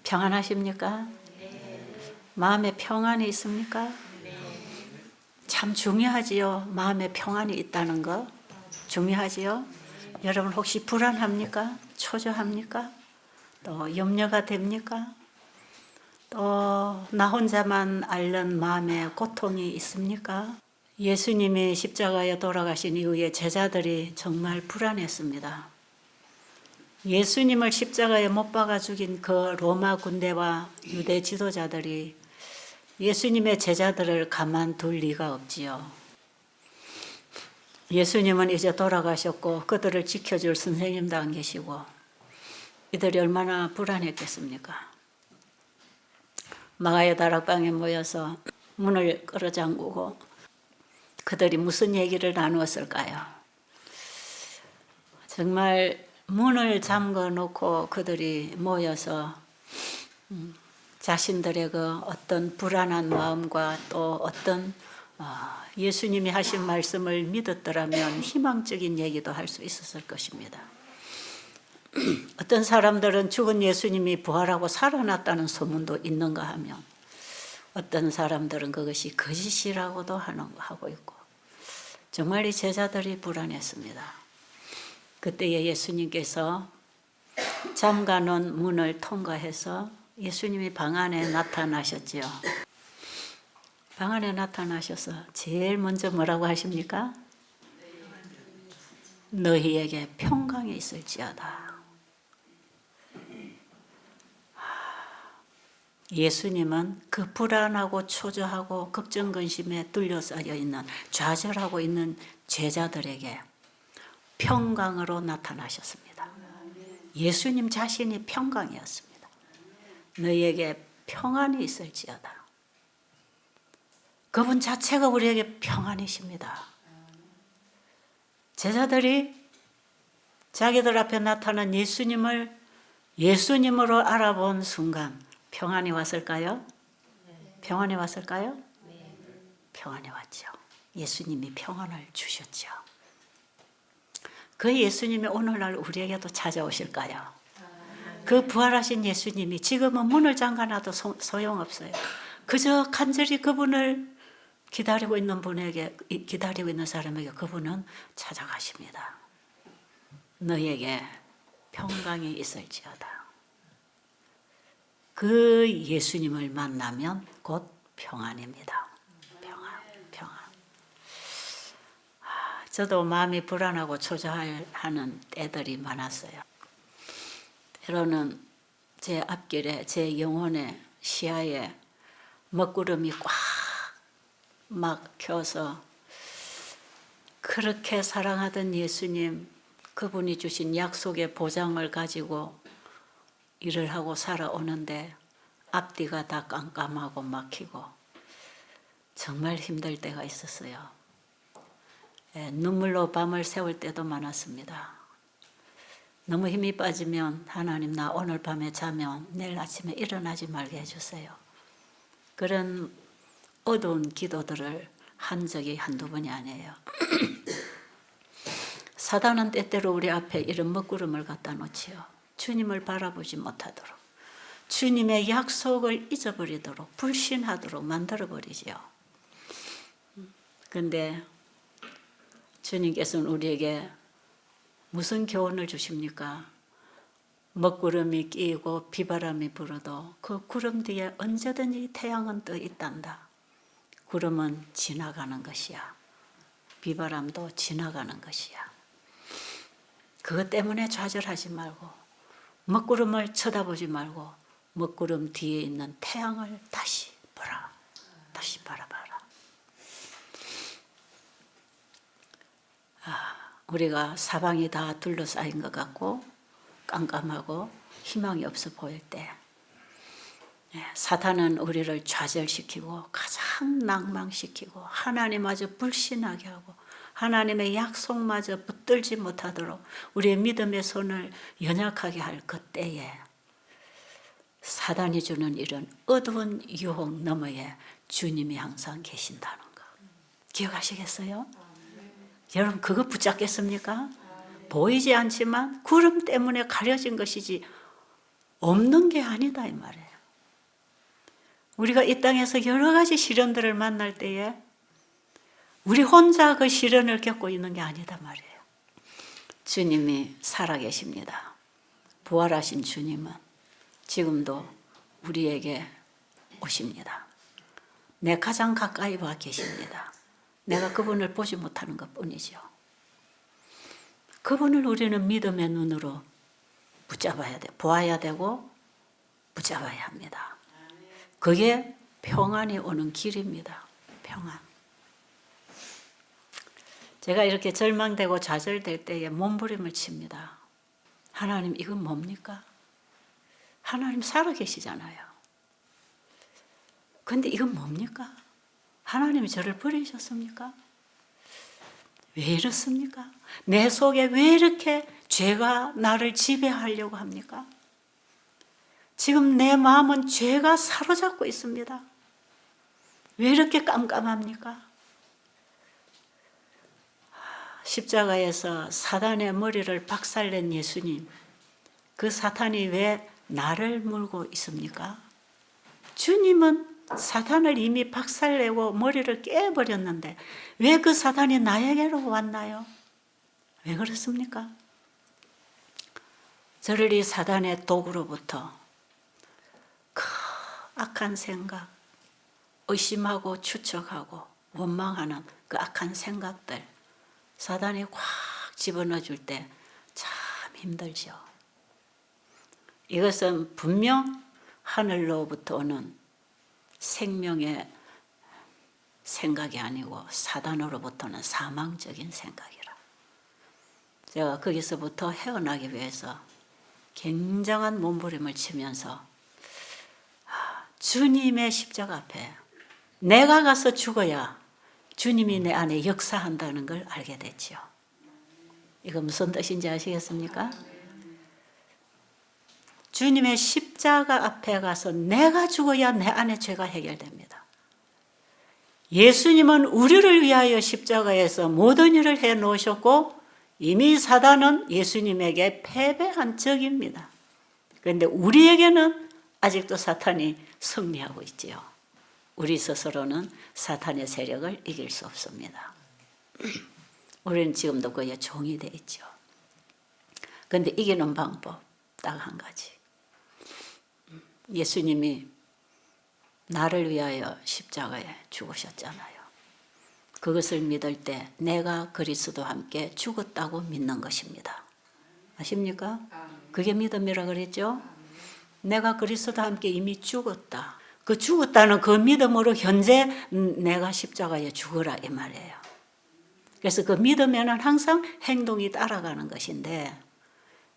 평안하십니까? 마음에 평안이 있습니까? 참 중요하지요. 마음에 평안이 있다는 거 중요하지요. 여러분 혹시 불안합니까? 초조합니까? 또 염려가 됩니까? 또 나 혼자만 앓는 마음에 고통이 있습니까? 예수님이 십자가에 돌아가신 이후에 제자들이 정말 불안했습니다. 예수님을 십자가에 못 박아 죽인 그 로마 군대와 유대 지도자들이 예수님의 제자들을 가만둘 리가 없지요. 예수님은 이제 돌아가셨고 그들을 지켜줄 선생님도 안 계시고 이들이 얼마나 불안했겠습니까? 마가의 다락방에 모여서 문을 끌어잠그고 그들이 무슨 얘기를 나누었을까요? 정말 문을 잠궈 놓고 그들이 모여서 자신들의 그 어떤 불안한 마음과 또 어떤 예수님이 하신 말씀을 믿었더라면 희망적인 얘기도 할 수 있었을 것입니다. 어떤 사람들은 죽은 예수님이 부활하고 살아났다는 소문도 있는가 하면 어떤 사람들은 그것이 거짓이라고도 하고 있고 정말 이 제자들이 불안했습니다. 그때에 예수님께서 잠가놓은 문을 통과해서 예수님이 방 안에 나타나셨지요. 방 안에 나타나셔서 제일 먼저 뭐라고 하십니까? 너희에게 평강이 있을지어다. 예수님은 그 불안하고 초조하고 걱정근심에 둘러싸여 있는 좌절하고 있는 제자들에게 평강으로 나타나셨습니다. 예수님 자신이 평강이었습니다. 너희에게 평안이 있을지어다. 그분 자체가 우리에게 평안이십니다. 제자들이 자기들 앞에 나타난 예수님을 예수님으로 알아본 순간 평안이 왔을까요? 평안이 왔을까요? 평안이 왔죠. 예수님이 평안을 주셨죠. 그 예수님이 오늘날 우리에게도 찾아오실까요? 그 부활하신 예수님이 지금은 문을 잠가놔도 소용없어요. 그저 간절히 그분을 기다리고 있는 사람에게 그분은 찾아가십니다. 너에게 평강이 있을지어다. 그 예수님을 만나면 곧 평안입니다. 평안. 저도 마음이 불안하고 초조하는 때들이 많았어요. 때로는 제 앞길에, 제 영혼의 시야에 먹구름이 꽉 막혀서 그렇게 사랑하던 예수님, 그분이 주신 약속의 보장을 가지고 일을 하고 살아오는데 앞뒤가 다 깜깜하고 막히고 정말 힘들 때가 있었어요. 눈물로 밤을 새울 때도 많았습니다. 너무 힘이 빠지면 하나님 나 오늘 밤에 자면 내일 아침에 일어나지 말게 해주세요. 그런 어두운 기도들을 한 적이 한두 번이 아니에요. 사단은 때때로 우리 앞에 이런 먹구름을 갖다 놓지요. 주님을 바라보지 못하도록, 주님의 약속을 잊어버리도록, 불신하도록 만들어버리지요. 그런데 주님께서는 우리에게 무슨 교훈을 주십니까? 먹구름이 끼고 비바람이 불어도 그 구름 뒤에 언제든지 태양은 떠 있단다. 구름은 지나가는 것이야. 비바람도 지나가는 것이야. 그것 때문에 좌절하지 말고 먹구름을 쳐다보지 말고 먹구름 뒤에 있는 태양을 다시 보라. 다시 바라봐라. 우리가 사방이 다 둘러싸인 것 같고 깜깜하고 희망이 없어 보일 때 사탄은 우리를 좌절시키고 가장 낭망시키고 하나님마저 불신하게 하고 하나님의 약속마저 붙들지 못하도록 우리의 믿음의 손을 연약하게 할 그때에 사단이 주는 이런 어두운 유혹 너머에 주님이 항상 계신다는 거 기억하시겠어요? 여러분 그거 붙잡겠습니까? 보이지 않지만 구름 때문에 가려진 것이지 없는 게 아니다 이 말이에요. 우리가 이 땅에서 여러 가지 시련들을 만날 때에 우리 혼자 그 시련을 겪고 있는 게 아니다 말이에요. 주님이 살아계십니다. 부활하신 주님은 지금도 우리에게 오십니다. 내 가장 가까이 와 계십니다. 내가 그분을 보지 못하는 것뿐이죠. 그분을 우리는 믿음의 눈으로 붙잡아야 돼, 보아야 되고 붙잡아야 합니다. 그게 평안이 오는 길입니다. 평안. 제가 이렇게 절망되고 좌절될 때에 몸부림을 칩니다. 하나님, 이건 뭡니까? 하나님 살아계시잖아요. 근데 이건 뭡니까? 하나님이 저를 버리셨습니까? 왜 이렇습니까? 내 속에 왜 이렇게 죄가 나를 지배하려고 합니까? 지금 내 마음은 죄가 사로잡고 있습니다. 왜 이렇게 깜깜합니까? 십자가에서 사단의 머리를 박살낸 예수님, 그 사탄이 왜 나를 물고 있습니까? 주님은 사탄을 이미 박살내고 머리를 깨버렸는데 왜 그 사탄이 나에게로 왔나요? 왜 그렇습니까? 저를 이 사단의 독으로부터 그 악한 생각, 의심하고 추측하고 원망하는 그 악한 생각들, 사단이 꽉 집어넣어 줄 때 참 힘들죠. 이것은 분명 하늘로부터 오는 생명의 생각이 아니고 사단으로부터는 사망적인 생각이라. 제가 거기서부터 헤어나기 위해서 굉장한 몸부림을 치면서 주님의 십자가 앞에 내가 가서 죽어야 주님이 내 안에 역사한다는 걸 알게 됐죠. 이거 무슨 뜻인지 아시겠습니까? 주님의 십자가 앞에 가서 내가 죽어야 내 안에 죄가 해결됩니다. 예수님은 우리를 위하여 십자가에서 모든 일을 해 놓으셨고 이미 사단은 예수님에게 패배한 적입니다. 그런데 우리에게는 아직도 사탄이 승리하고 있지요. 우리 스스로는 사탄의 세력을 이길 수 없습니다. 우리는 지금도 그의 종이 되어 있죠. 그런데 이기는 방법 딱 한 가지. 예수님이 나를 위하여 십자가에 죽으셨잖아요. 그것을 믿을 때 내가 그리스도와 함께 죽었다고 믿는 것입니다. 아십니까? 그게 믿음이라 그랬죠? 내가 그리스도와 함께 이미 죽었다. 그 죽었다는 그 믿음으로 현재 내가 십자가에 죽어라 이 말이에요. 그래서 그 믿음에는 항상 행동이 따라가는 것인데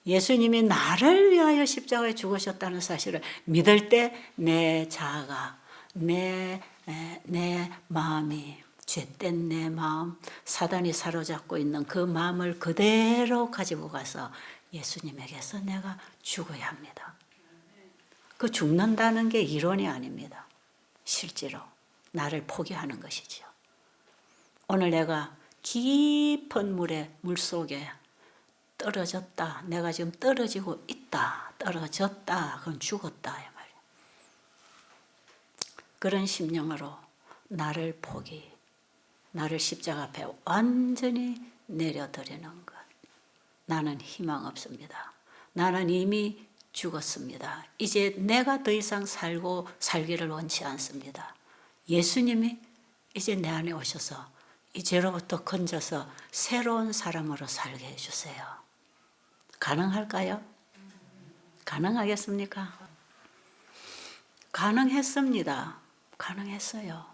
예수님이 나를 위하여 십자가에 죽으셨다는 사실을 믿을 때 내 자아가 내 마음이 죄된 내 마음, 사단이 사로잡고 있는 그 마음을 그대로 가지고 가서 예수님에게서 내가 죽어야 합니다. 그 죽는다는 게 이론이 아닙니다. 실제로 나를 포기하는 것이죠. 오늘 내가 깊은 물 속에 떨어졌다. 내가 지금 떨어지고 있다. 떨어졌다. 그건 죽었다. 이 말이에요. 그런 심령으로 나를 나를 십자가 앞에 완전히 내려드리는 것. 나는 희망 없습니다. 나는 이미 죽었습니다. 이제 내가 더 이상 살기를 원치 않습니다. 예수님이 이제 내 안에 오셔서 이 죄로부터 건져서 새로운 사람으로 살게 해주세요. 가능할까요? 가능하겠습니까? 가능했습니다. 가능했어요.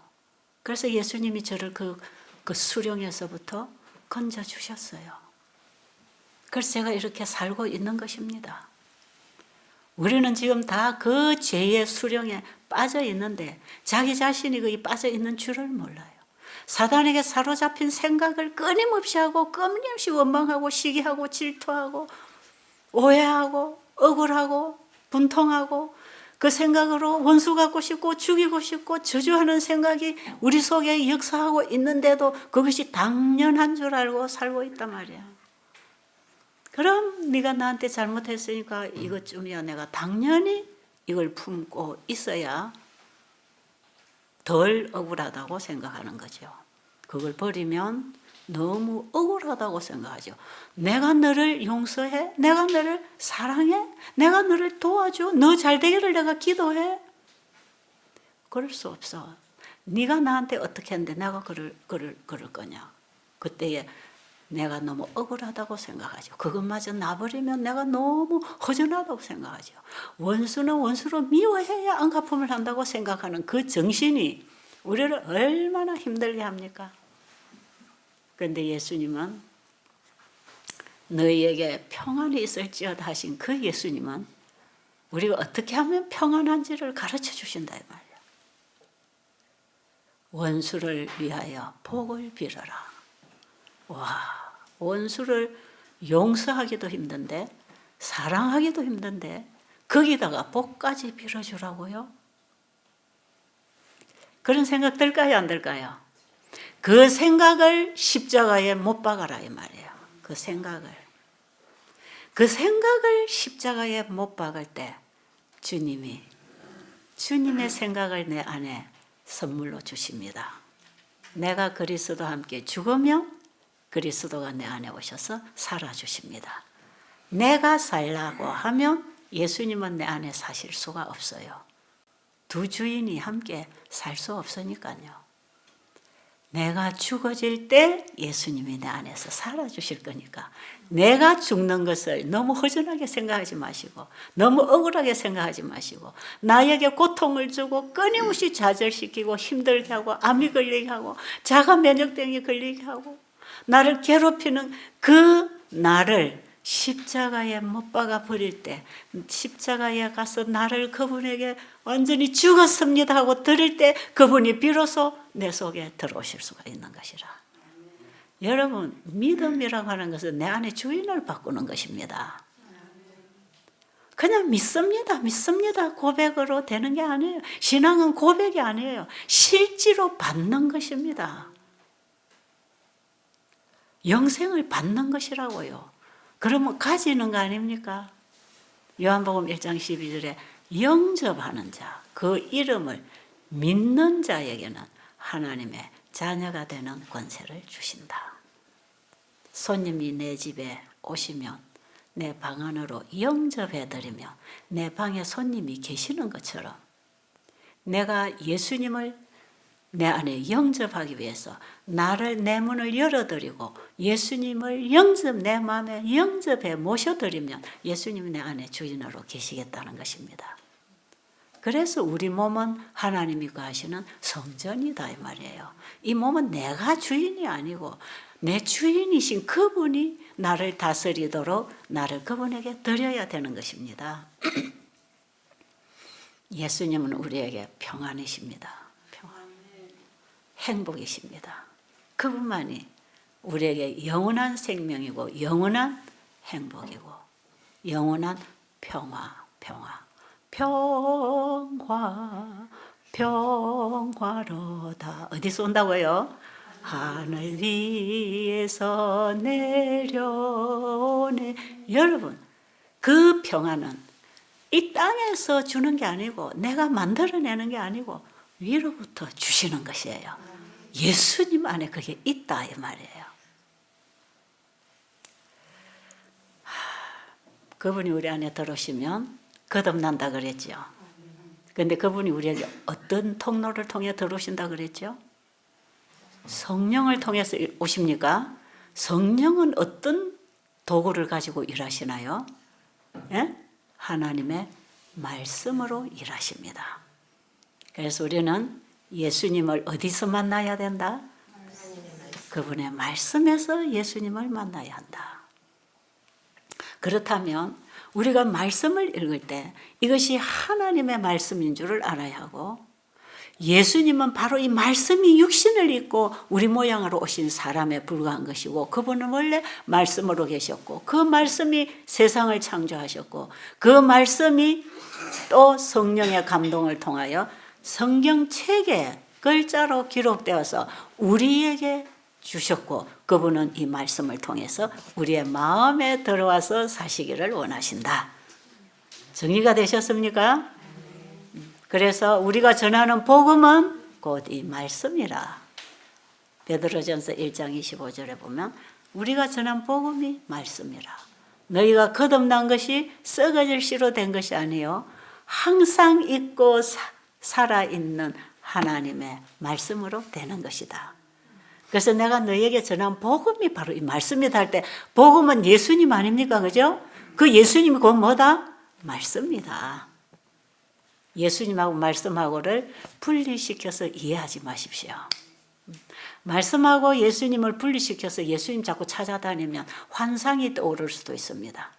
그래서 예수님이 저를 그 수령에서부터 건져주셨어요. 그래서 제가 이렇게 살고 있는 것입니다. 우리는 지금 다 그 죄의 수령에 빠져 있는데 자기 자신이 거기 빠져 있는 줄을 몰라요. 사단에게 사로잡힌 생각을 끊임없이 하고 끊임없이 원망하고 시기하고 질투하고 오해하고 억울하고 분통하고 그 생각으로 원수 갖고 싶고 죽이고 싶고 저주하는 생각이 우리 속에 역사하고 있는데도 그것이 당연한 줄 알고 살고 있단 말이야. 그럼 네가 나한테 잘못했으니까 이것쯤이야 내가 당연히 이걸 품고 있어야 덜 억울하다고 생각하는 거죠. 그걸 버리면 너무 억울하다고 생각하죠. 내가 너를 용서해? 내가 너를 사랑해? 내가 너를 도와줘? 너 잘 되기를 내가 기도해? 그럴 수 없어. 네가 나한테 어떻게 했는데 내가 그럴 거냐. 그때에 내가 너무 억울하다고 생각하죠. 그것마저 놔버리면 내가 너무 허전하다고 생각하죠. 원수는 원수로 미워해야 안 갚음을 한다고 생각하는 그 정신이 우리를 얼마나 힘들게 합니까? 그런데 예수님은 너희에게 평안이 있을지어다 하신 그 예수님은 우리가 어떻게 하면 평안한지를 가르쳐 주신다 이 말이에요. 원수를 위하여 복을 빌어라. 와, 원수를 용서하기도 힘든데 사랑하기도 힘든데 거기다가 복까지 빌어주라고요? 그런 생각 들까요? 안 들까요? 그 생각을 십자가에 못 박아라 이 말이에요. 그 생각을 십자가에 못 박을 때 주님의 생각을 내 안에 선물로 주십니다. 내가 그리스도와 함께 죽으면 그리스도가 내 안에 오셔서 살아주십니다. 내가 살라고 하면 예수님은 내 안에 사실 수가 없어요. 두 주인이 함께 살 수 없으니까요. 내가 죽어질 때 예수님이 내 안에서 살아주실 거니까 내가 죽는 것을 너무 허전하게 생각하지 마시고 너무 억울하게 생각하지 마시고 나에게 고통을 주고 끊임없이 좌절시키고 힘들게 하고 암이 걸리게 하고 자가 면역병이 걸리게 하고 나를 괴롭히는 그 나를 십자가에 못 박아 버릴 때 십자가에 가서 나를 그분에게 완전히 죽었습니다 하고 들을 때 그분이 비로소 내 속에 들어오실 수가 있는 것이라. 여러분, 믿음이라고 하는 것은 내 안에 주인을 바꾸는 것입니다. 그냥 믿습니다 고백으로 되는 게 아니에요. 신앙은 고백이 아니에요. 실제로 받는 것입니다. 영생을 받는 것이라고요. 그러면 가지는 거 아닙니까? 요한복음 1장 12절에 영접하는 자, 그 이름을 믿는 자에게는 하나님의 자녀가 되는 권세를 주신다. 손님이 내 집에 오시면 내 방 안으로 영접해드리며 내 방에 손님이 계시는 것처럼 내가 예수님을 내 안에 영접하기 위해서 나를 내 문을 열어드리고 예수님을 내 마음에 영접해 모셔드리면 예수님이 내 안에 주인으로 계시겠다는 것입니다. 그래서 우리 몸은 하나님이 거하시는 성전이다 이 말이에요. 이 몸은 내가 주인이 아니고 내 주인이신 그분이 나를 다스리도록 나를 그분에게 드려야 되는 것입니다. 예수님은 우리에게 평안이십니다. 행복이십니다. 그분만이 우리에게 영원한 생명이고 영원한 행복이고 영원한 평화로다. 어디서 온다고요? 하늘 위에서 내려오네. 여러분, 그 평화는 이 땅에서 주는 게 아니고 내가 만들어내는 게 아니고 위로부터 주시는 것이에요. 예수님 안에 그게 있다 이 말이에요. 그분이 우리 안에 들어오시면 거듭난다 그랬죠. 그런데 그분이 우리에게 어떤 통로를 통해 들어오신다 그랬죠? 성령을 통해서 오십니까? 성령은 어떤 도구를 가지고 일하시나요? 예? 하나님의 말씀으로 일하십니다. 그래서 우리는 예수님을 어디서 만나야 된다? 그분의 말씀에서 예수님을 만나야 한다. 그렇다면 우리가 말씀을 읽을 때 이것이 하나님의 말씀인 줄을 알아야 하고 예수님은 바로 이 말씀이 육신을 입고 우리 모양으로 오신 사람에 불과한 것이고 그분은 원래 말씀으로 계셨고 그 말씀이 세상을 창조하셨고 그 말씀이 또 성령의 감동을 통하여 성경책에 글자로 기록되어서 우리에게 주셨고 그분은 이 말씀을 통해서 우리의 마음에 들어와서 사시기를 원하신다. 정리가 되셨습니까? 그래서 우리가 전하는 복음은 곧 이 말씀이라. 베드로전서 1장 25절에 보면 우리가 전한 복음이 말씀이라. 너희가 거듭난 것이 썩어질 씨로 된 것이 아니요 항상 있고 살아있는 하나님의 말씀으로 되는 것이다. 그래서 내가 너희에게 전한 복음이 바로 이 말씀이다 할 때 복음은 예수님 아닙니까? 그죠? 그 예수님이 곧 뭐다? 말씀이다. 예수님하고 말씀하고를 분리시켜서 이해하지 마십시오. 말씀하고 예수님을 분리시켜서 예수님 자꾸 찾아다니면 환상이 떠오를 수도 있습니다.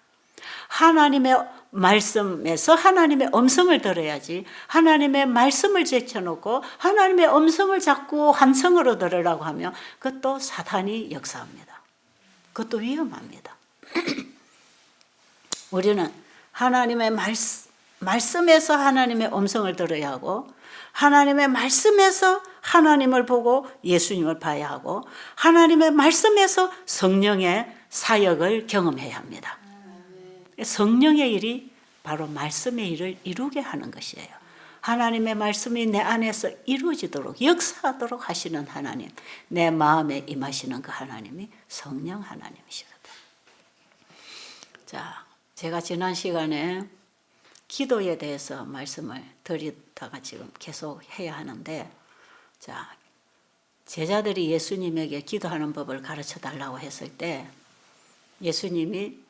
하나님의 말씀에서 하나님의 음성을 들어야지 하나님의 말씀을 제쳐놓고 하나님의 음성을 자꾸 환청으로 들으려고 하면 그것도 사탄이 역사합니다. 그것도 위험합니다. 우리는 하나님의 말씀에서 하나님의 음성을 들어야 하고 하나님의 말씀에서 하나님을 보고 예수님을 봐야 하고 하나님의 말씀에서 성령의 사역을 경험해야 합니다. 성령의 일이 바로 말씀의 일을 이루게 하는 것이에요. 하나님의 말씀이 내 안에서 이루어지도록 역사하도록 하시는 하나님, 내 마음에 임하시는 그 하나님이 성령 하나님이시거든. 자, 제가 지난 시간에 기도에 대해서 말씀을 드리다가 지금 계속 해야 하는데, 자, 제자들이 예수님에게 기도하는 법을 가르쳐 달라고 했을 때 예수님이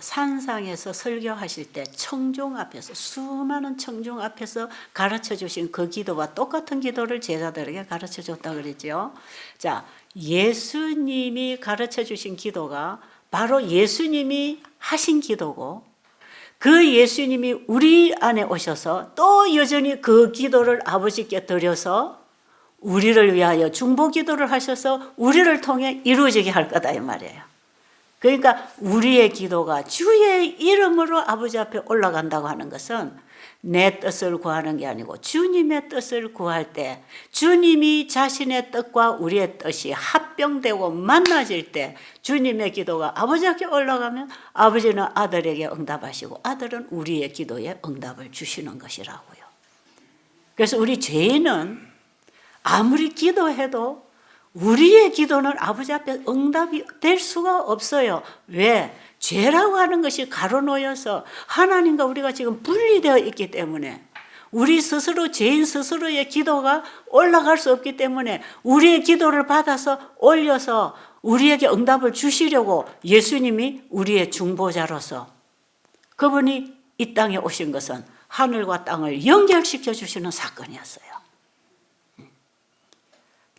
산상에서 설교하실 때 청중 앞에서 수많은 청중 앞에서 가르쳐 주신 그 기도와 똑같은 기도를 제자들에게 가르쳐 줬다 그랬죠. 자, 예수님이 가르쳐 주신 기도가 바로 예수님이 하신 기도고 그 예수님이 우리 안에 오셔서 또 여전히 그 기도를 아버지께 드려서 우리를 위하여 중보 기도를 하셔서 우리를 통해 이루어지게 할 거다 이 말이에요. 그러니까 우리의 기도가 주의 이름으로 아버지 앞에 올라간다고 하는 것은 내 뜻을 구하는 게 아니고 주님의 뜻을 구할 때 주님이 자신의 뜻과 우리의 뜻이 합병되고 만나질 때 주님의 기도가 아버지 앞에 올라가면 아버지는 아들에게 응답하시고 아들은 우리의 기도에 응답을 주시는 것이라고요. 그래서 우리 죄인은 아무리 기도해도 우리의 기도는 아버지 앞에 응답이 될 수가 없어요. 왜? 죄라고 하는 것이 가로놓여서 하나님과 우리가 지금 분리되어 있기 때문에 우리 스스로 죄인 스스로의 기도가 올라갈 수 없기 때문에 우리의 기도를 받아서 올려서 우리에게 응답을 주시려고 예수님이 우리의 중보자로서 그분이 이 땅에 오신 것은 하늘과 땅을 연결시켜 주시는 사건이었어요.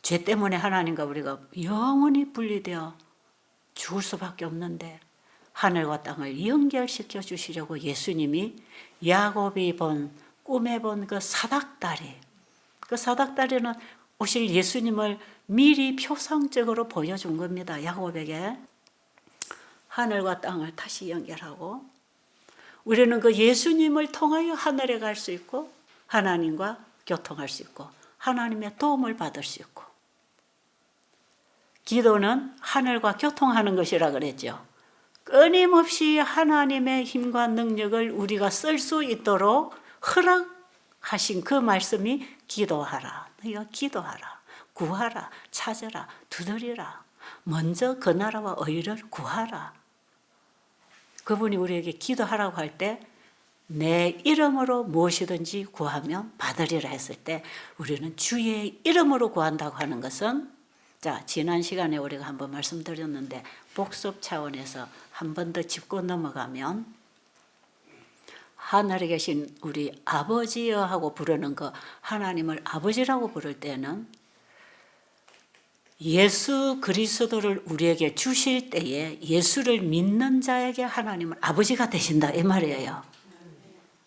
죄 때문에 하나님과 우리가 영원히 분리되어 죽을 수밖에 없는데 하늘과 땅을 연결시켜 주시려고 예수님이 야곱이 꿈에 본 그 사닥다리, 그 사닥다리는 오실 예수님을 미리 표상적으로 보여준 겁니다. 야곱에게 하늘과 땅을 다시 연결하고 우리는 그 예수님을 통하여 하늘에 갈 수 있고 하나님과 교통할 수 있고 하나님의 도움을 받을 수 있고 기도는 하늘과 교통하는 것이라 그랬죠. 끊임없이 하나님의 힘과 능력을 우리가 쓸 수 있도록 허락하신 그 말씀이 기도하라. 너희가 기도하라. 구하라. 찾으라. 두드리라. 먼저 그 나라와 의를 구하라. 그분이 우리에게 기도하라고 할 때 내 이름으로 무엇이든지 구하면 받으리라 했을 때 우리는 주의 이름으로 구한다고 하는 것은 자, 지난 시간에 우리가 한번 말씀드렸는데 복습 차원에서 한 번 더 짚고 넘어가면 하늘에 계신 우리 아버지여 하고 부르는 그 하나님을 아버지라고 부를 때는 예수 그리스도를 우리에게 주실 때에 예수를 믿는 자에게 하나님은 아버지가 되신다 이 말이에요.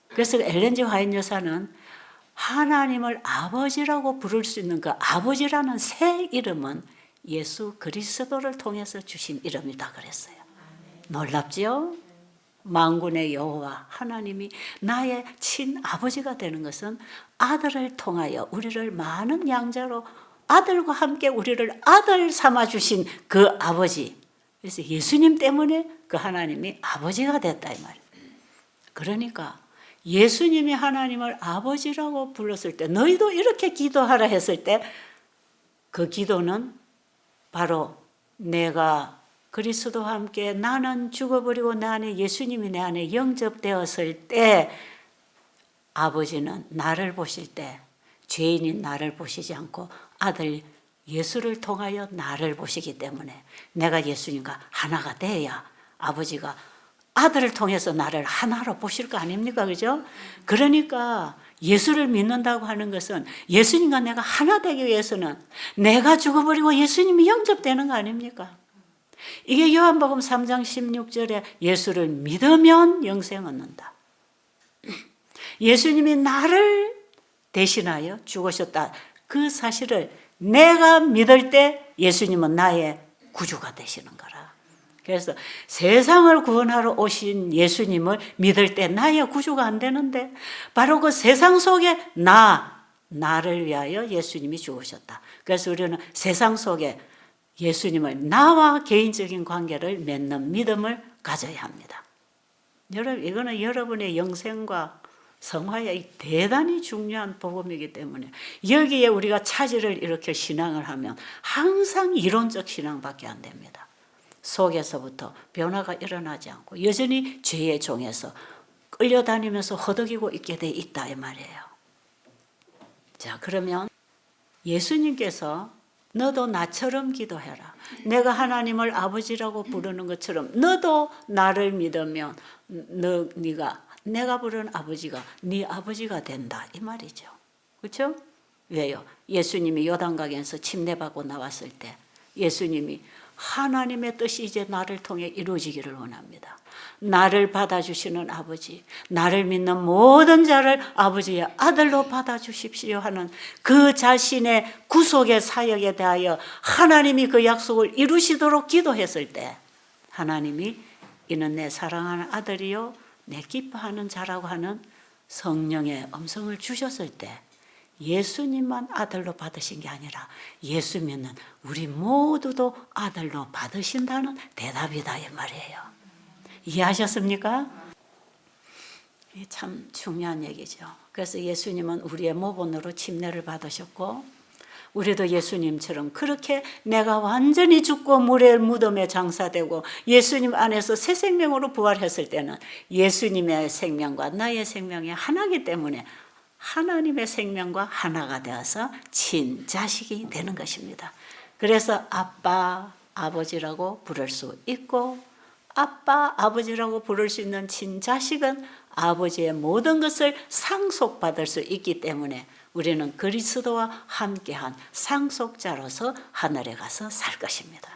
그래서 엘렌 G 화이트 여사는 하나님을 아버지라고 부를 수 있는 그 아버지라는 새 이름은 예수 그리스도를 통해서 주신 이름이다 그랬어요. 놀랍지요? 만군의 여호와 하나님이 나의 친아버지가 되는 것은 아들을 통하여 우리를 많은 양자로 아들과 함께 우리를 아들 삼아주신 그 아버지. 그래서 예수님 때문에 그 하나님이 아버지가 됐다 이 말이에요. 그러니까 예수님이 하나님을 아버지라고 불렀을 때, 너희도 이렇게 기도하라 했을 때, 그 기도는 바로 내가 그리스도와 함께 나는 죽어버리고 내 안에 예수님이 내 안에 영접되었을 때, 아버지는 나를 보실 때 죄인인 나를 보시지 않고 아들 예수를 통하여 나를 보시기 때문에, 내가 예수님과 하나가 돼야 아버지가 아들을 통해서 나를 하나로 보실 거 아닙니까? 그죠? 그러니까 예수를 믿는다고 하는 것은 예수님과 내가 하나 되기 위해서는 내가 죽어버리고 예수님이 영접되는 거 아닙니까? 이게 요한복음 3장 16절에 예수를 믿으면 영생 얻는다. 예수님이 나를 대신하여 죽으셨다. 그 사실을 내가 믿을 때 예수님은 나의 구주가 되시는 거라. 그래서 세상을 구원하러 오신 예수님을 믿을 때 나의 구주가 안 되는데, 바로 그 세상 속에 나를 위하여 예수님이 죽으셨다. 그래서 우리는 세상 속에 예수님을 나와 개인적인 관계를 맺는 믿음을 가져야 합니다. 여러분, 이거는 여러분의 영생과 성화에 대단히 중요한 복음이기 때문에 여기에 우리가 차질을 일으켜 신앙을 하면 항상 이론적 신앙밖에 안 됩니다. 속에서부터 변화가 일어나지 않고 여전히 죄의 종에서 끌려다니면서 허덕이고 있게 돼 있다 이 말이에요. 자, 그러면 예수님께서 너도 나처럼 기도해라. 내가 하나님을 아버지라고 부르는 것처럼 너도 나를 믿으면 네가 내가 부르는 아버지가 네 아버지가 된다 이 말이죠. 그렇죠? 왜요? 예수님이 요단강에서 침례받고 나왔을 때 예수님이 하나님의 뜻이 이제 나를 통해 이루어지기를 원합니다. 나를 받아주시는 아버지, 나를 믿는 모든 자를 아버지의 아들로 받아주십시오 하는 그 자신의 구속의 사역에 대하여 하나님이 그 약속을 이루시도록 기도했을 때, 하나님이 이는 내 사랑하는 아들이요 내 기뻐하는 자라고 하는 성령의 음성을 주셨을 때, 예수님만 아들로 받으신 게 아니라 예수 믿는 우리 모두도 아들로 받으신다는 대답이다 이 말이에요. 이해하셨습니까? 참 중요한 얘기죠. 그래서 예수님은 우리의 모본으로 침례를 받으셨고, 우리도 예수님처럼 그렇게 내가 완전히 죽고 물의 무덤에 장사되고 예수님 안에서 새 생명으로 부활했을 때는 예수님의 생명과 나의 생명이 하나이기 때문에 하나님의 생명과 하나가 되어서 친자식이 되는 것입니다. 그래서 아빠, 아버지라고 부를 수 있고, 아빠, 아버지라고 부를 수 있는 친자식은 아버지의 모든 것을 상속받을 수 있기 때문에 우리는 그리스도와 함께한 상속자로서 하늘에 가서 살 것입니다.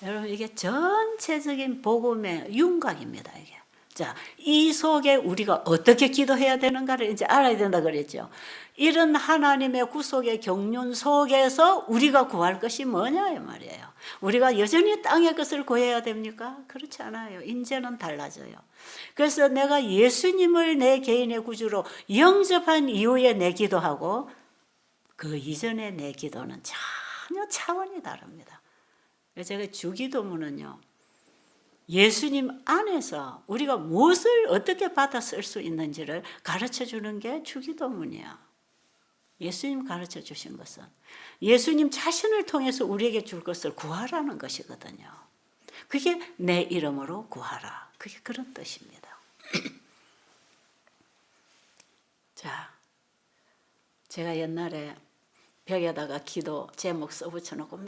여러분, 이게 전체적인 복음의 윤곽입니다. 이게. 자, 이 속에 우리가 어떻게 기도해야 되는가를 이제 알아야 된다 그랬죠. 이런 하나님의 구속의 경륜 속에서 우리가 구할 것이 뭐냐 이 말이에요. 우리가 여전히 땅의 것을 구해야 됩니까? 그렇지 않아요. 이제는 달라져요. 그래서 내가 예수님을 내 개인의 구주로 영접한 이후에 내 기도하고 그 이전에 내 기도는 전혀 차원이 다릅니다. 제가 주기도문은요, 예수님 안에서 우리가 무엇을 어떻게 받아 쓸 수 있는지를 가르쳐 주는 게 주기도문이야. 예수님 가르쳐 주신 것은 예수님 자신을 통해서 우리에게 줄 것을 구하라는 것이거든요. 그게 내 이름으로 구하라. 그게 그런 뜻입니다. 자, 제가 옛날에 벽에다가 기도 제목 써붙여놓고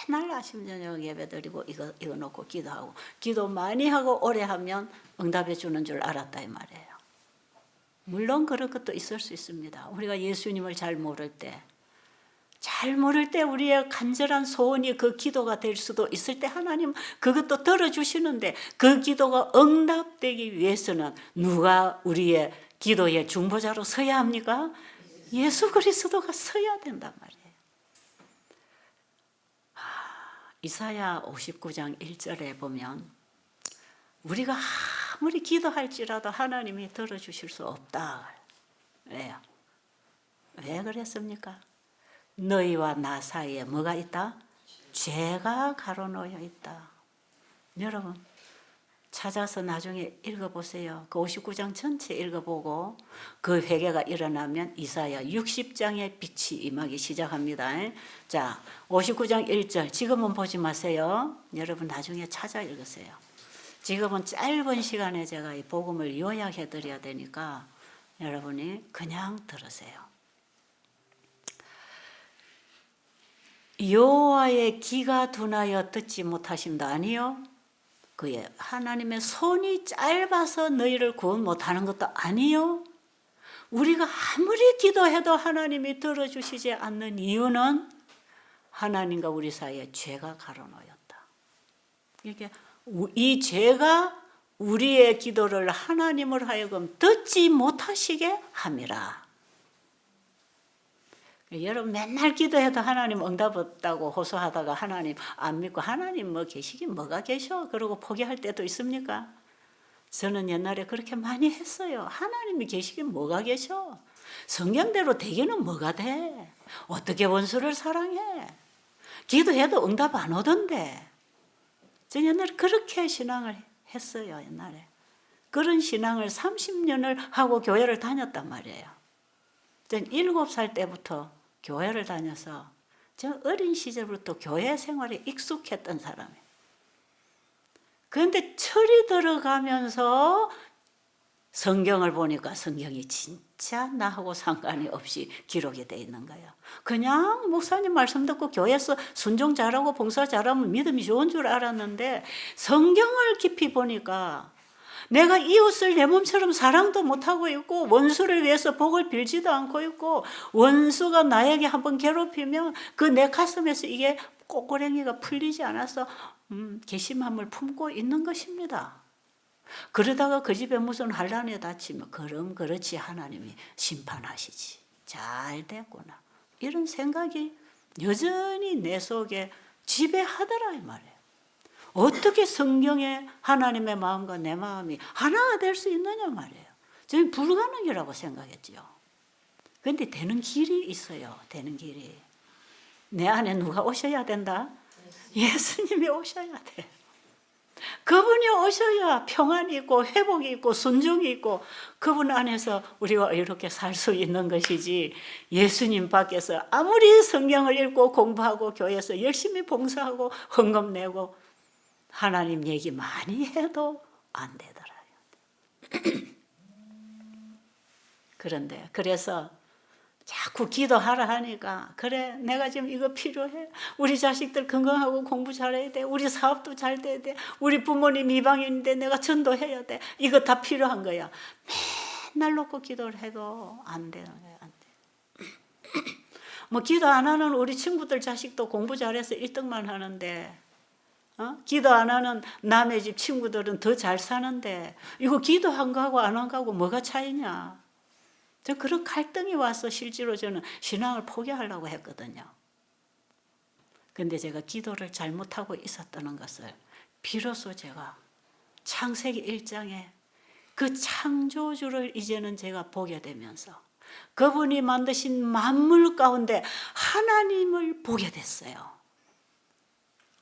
맨날 아침 저녁 예배 드리고 이거 놓고 기도하고, 기도 많이 하고 오래 하면 응답해 주는 줄 알았다 이 말이에요. 물론 그런 것도 있을 수 있습니다. 우리가 예수님을 잘 모를 때 우리의 간절한 소원이 그 기도가 될 수도 있을 때 하나님 그것도 들어주시는데, 그 기도가 응답되기 위해서는 누가 우리의 기도의 중보자로 서야 합니까? 예수 그리스도가 서야 된단 말이에요. 이사야 59장 1절에 보면 우리가 아무리 기도할지라도 하나님이 들어주실 수 없다. 왜요? 왜 그랬습니까? 너희와 나 사이에 뭐가 있다? 죄가 가로놓여 있다. 여러분 찾아서 나중에 읽어보세요. 그 59장 전체 읽어보고 그 회개가 일어나면 이사야 60장의 빛이 임하기 시작합니다. 자, 59장 1절 지금은 보지 마세요. 여러분 나중에 찾아 읽으세요. 지금은 짧은 시간에 제가 이 복음을 요약해 드려야 되니까 여러분이 그냥 들으세요. 여호와의 귀가 둔하여 듣지 못하심도 아니요, 그의 하나님의 손이 짧아서 너희를 구원 못하는 것도 아니요, 우리가 아무리 기도해도 하나님이 들어주시지 않는 이유는 하나님과 우리 사이에 죄가 가로놓였다. 이게 이 죄가 우리의 기도를 하나님을 하여금 듣지 못하시게 함이라. 여러분 맨날 기도해도 하나님 응답 없다고 호소하다가 하나님 안 믿고 하나님 뭐 계시긴 뭐가 계셔 그러고 포기할 때도 있습니까? 저는 옛날에 그렇게 많이 했어요. 하나님이 계시긴 뭐가 계셔? 성경대로 되기는 뭐가 돼? 어떻게 원수를 사랑해? 기도해도 응답 안 오던데. 저 옛날에 그렇게 신앙을 했어요. 옛날에 그런 신앙을 30년을 하고 교회를 다녔단 말이에요. 전 7살 때부터 교회를 다녀서 저 어린 시절부터 교회 생활에 익숙했던 사람이에요. 그런데 철이 들어가면서 성경을 보니까 성경이 진짜 나하고 상관이 없이 기록이 돼 있는 거예요. 그냥 목사님 말씀 듣고 교회에서 순종 잘하고 봉사 잘하면 믿음이 좋은 줄 알았는데 성경을 깊이 보니까 내가 이웃을 내 몸처럼 사랑도 못하고 있고 원수를 위해서 복을 빌지도 않고 있고 원수가 나에게 한번 괴롭히면 그 내 가슴에서 이게 꼬꼬랭이가 풀리지 않아서 개심함을 품고 있는 것입니다. 그러다가 그 집에 무슨 환란에 닥치면 그럼 그렇지 하나님이 심판하시지. 잘 됐구나. 이런 생각이 여전히 내 속에 지배하더라 이 말이에요. 어떻게 성경에 하나님의 마음과 내 마음이 하나가 될 수 있느냐 말이에요. 저는 불가능이라고 생각했죠. 그런데 되는 길이 있어요. 되는 길이. 내 안에 누가 오셔야 된다? 예수님이 오셔야 돼. 그분이 오셔야 평안이 있고 회복이 있고 순종이 있고 그분 안에서 우리가 이렇게 살 수 있는 것이지 예수님 밖에서 아무리 성경을 읽고 공부하고 교회에서 열심히 봉사하고 헌금 내고 하나님 얘기 많이 해도 안 되더라요. 그런데 그래서 자꾸 기도하라 하니까 그래 내가 지금 이거 필요해. 우리 자식들 건강하고 공부 잘해야 돼. 우리 사업도 잘 돼야 돼. 우리 부모님 이방인인데 내가 전도해야 돼. 이거 다 필요한 거야. 맨날 놓고 기도를 해도 안 되는 거야. 안 돼. 뭐 기도 안 하는 우리 친구들 자식도 공부 잘해서 1등만 하는데 기도 안 하는 남의 집 친구들은 더 잘 사는데 이거 기도한 거하고 안 한 거하고 뭐가 차이냐. 저 그런 갈등이 와서 실제로 저는 신앙을 포기하려고 했거든요. 그런데 제가 기도를 잘못하고 있었다는 것을 비로소 제가 창세기 1장에 그 창조주를 이제는 제가 보게 되면서 그분이 만드신 만물 가운데 하나님을 보게 됐어요.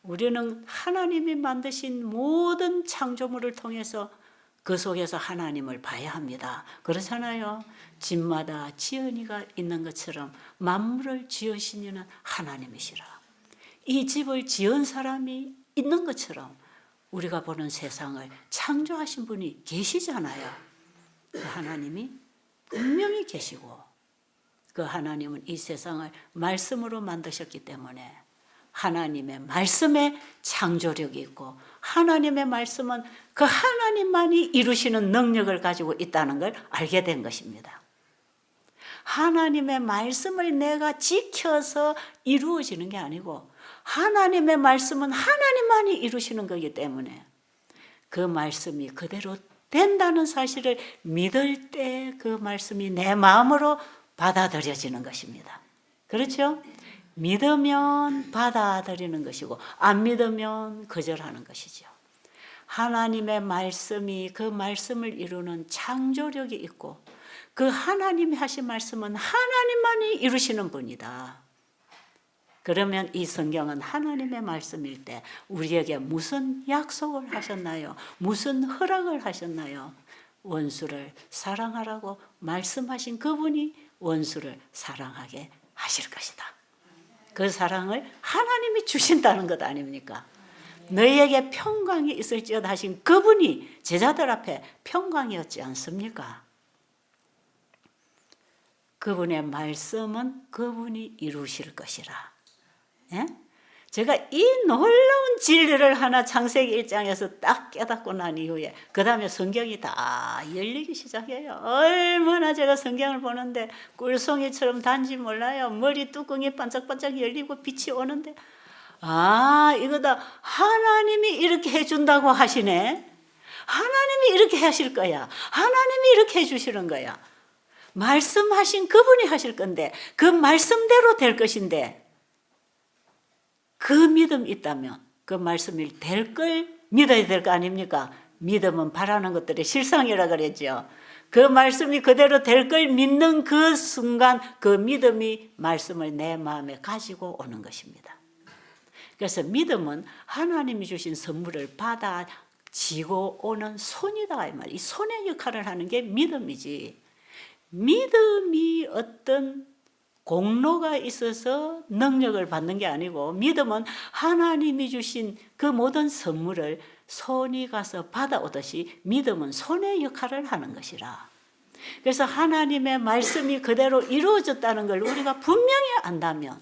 우리는 하나님이 만드신 모든 창조물을 통해서 그 속에서 하나님을 봐야 합니다. 그렇잖아요. 집마다 지은이가 있는 것처럼 만물을 지으신 이는 하나님이시라. 이 집을 지은 사람이 있는 것처럼 우리가 보는 세상을 창조하신 분이 계시잖아요. 그 하나님이 분명히 계시고 그 하나님은 이 세상을 말씀으로 만드셨기 때문에 하나님의 말씀에 창조력이 있고 하나님의 말씀은 그 하나님만이 이루시는 능력을 가지고 있다는 걸 알게 된 것입니다. 하나님의 말씀을 내가 지켜서 이루어지는 게 아니고 하나님의 말씀은 하나님만이 이루시는 거기 때문에 그 말씀이 그대로 된다는 사실을 믿을 때 그 말씀이 내 마음으로 받아들여지는 것입니다. 그렇죠? 믿으면 받아들이는 것이고 안 믿으면 거절하는 것이죠. 하나님의 말씀이 그 말씀을 이루는 창조력이 있고 그 하나님이 하신 말씀은 하나님만이 이루시는 분이다. 그러면 이 성경은 하나님의 말씀일 때 우리에게 무슨 약속을 하셨나요? 무슨 허락을 하셨나요? 원수를 사랑하라고 말씀하신 그분이 원수를 사랑하게 하실 것이다. 그 사랑을 하나님이 주신다는 것 아닙니까? 너희에게 평강이 있을지어다 하신 그분이 제자들 앞에 평강이었지 않습니까? 그분의 말씀은 그분이 이루실 것이라. 예? 제가 이 놀라운 진리를 하나 창세기 1장에서 딱 깨닫고 난 이후에 그 다음에 성경이 다 열리기 시작해요. 얼마나 제가 성경을 보는데 꿀송이처럼 단지 몰라요. 머리 뚜껑이 반짝반짝 열리고 빛이 오는데 아, 이거다. 하나님이 이렇게 해준다고 하시네. 하나님이 이렇게 하실 거야. 하나님이 이렇게 해주시는 거야. 말씀하신 그분이 하실 건데 그 말씀대로 될 것인데 그 믿음 있다면 그 말씀이 될 걸 믿어야 될 거 아닙니까? 믿음은 바라는 것들의 실상이라 그랬죠. 그 말씀이 그대로 될 걸 믿는 그 순간 그 믿음이 말씀을 내 마음에 가지고 오는 것입니다. 그래서 믿음은 하나님이 주신 선물을 받아 지고 오는 손이다 이 말. 이 손의 역할을 하는 게 믿음이지. 믿음이 어떤 공로가 있어서 능력을 받는 게 아니고 믿음은 하나님이 주신 그 모든 선물을 손이 가서 받아오듯이 믿음은 손의 역할을 하는 것이라. 그래서 하나님의 말씀이 그대로 이루어졌다는 걸 우리가 분명히 안다면,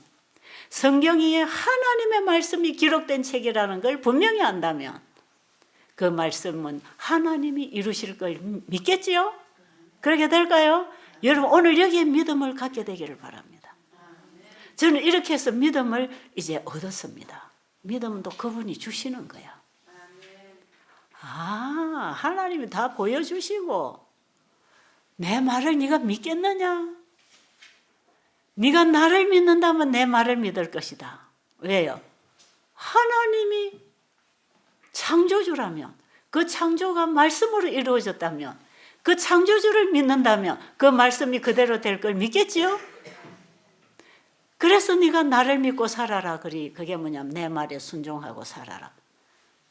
성경이 하나님의 말씀이 기록된 책이라는 걸 분명히 안다면 그 말씀은 하나님이 이루실 걸 믿겠지요? 그렇게 될까요? 여러분 오늘 여기에 믿음을 갖게 되기를 바랍니다. 저는 이렇게 해서 믿음을 이제 얻었습니다. 믿음은 또 그분이 주시는 거야. 아, 하나님이 다 보여주시고 내 말을 네가 믿겠느냐? 네가 나를 믿는다면 내 말을 믿을 것이다. 왜요? 하나님이 창조주라면 그 창조가 말씀으로 이루어졌다면 그 창조주를 믿는다면 그 말씀이 그대로 될 걸 믿겠지요? 그래서 네가 나를 믿고 살아라. 그게 뭐냐면 내 말에 순종하고 살아라.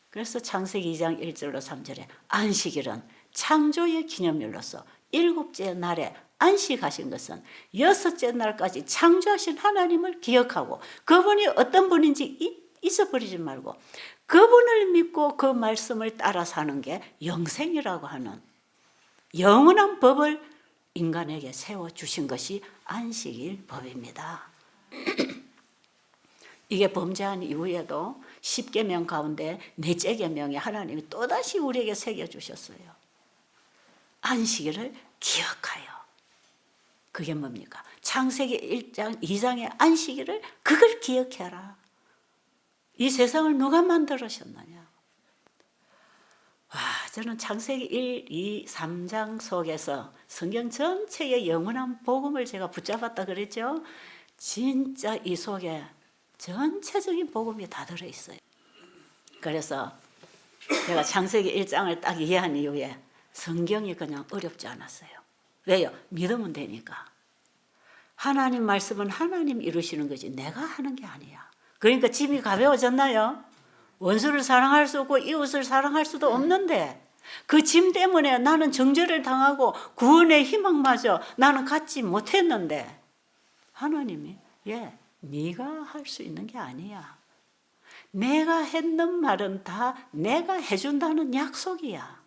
그래서 창세기 2장 1절로 3절에 안식일은 창조의 기념일로서 7째 날에 안식하신 것은 6째 날까지 창조하신 하나님을 기억하고 그분이 어떤 분인지 잊어버리지 말고 그분을 믿고 그 말씀을 따라 사는 게 영생이라고 하는 영원한 법을 인간에게 세워주신 것이 안식일 법입니다. 이게 범죄한 이후에도 10계명 가운데 4째 계명에 하나님이 또다시 우리에게 새겨주셨어요. 안식일을 기억하여. 그게 뭡니까? 창세기 1장, 2장의 안식일을 그걸 기억해라. 이 세상을 누가 만들으셨느냐? 저는 창세기 1, 2, 3장 속에서 성경 전체의 영원한 복음을 제가 붙잡았다 그랬죠? 진짜 이 속에 전체적인 복음이 다 들어있어요. 그래서 제가 창세기 1장을 딱 이해한 이후에 성경이 그냥 어렵지 않았어요. 왜요? 믿으면 되니까. 하나님 말씀은 하나님 이루시는 거지 내가 하는 게 아니야. 그러니까 짐이 가벼워졌나요? 원수를 사랑할 수 없고 이웃을 사랑할 수도 없는데 그 짐 때문에 나는 정죄를 당하고 구원의 희망마저 나는 갖지 못했는데 하나님이 네가 할 수 있는 게 아니야. 내가 했는 말은 다 내가 해준다는 약속이야.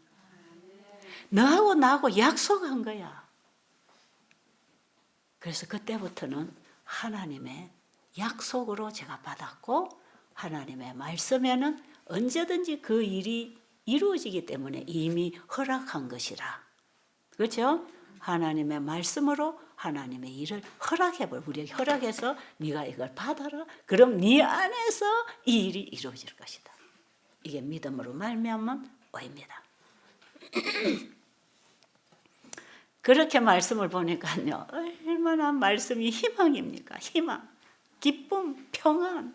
너하고 나하고 약속한 거야. 그래서 그때부터는 하나님의 약속으로 제가 받았고 하나님의 말씀에는 언제든지 그 일이 이루어지기 때문에 이미 허락한 것이라. 그렇죠? 하나님의 말씀으로 하나님의 일을 허락해버려. 우리에게 허락해서 네가 이걸 받아라. 그럼 네 안에서 이 일이 이루어질 것이다. 이게 믿음으로 말미암은 의입니다. 그렇게 말씀을 보니까요. 얼마나 말씀이 희망입니까? 희망, 기쁨, 평안.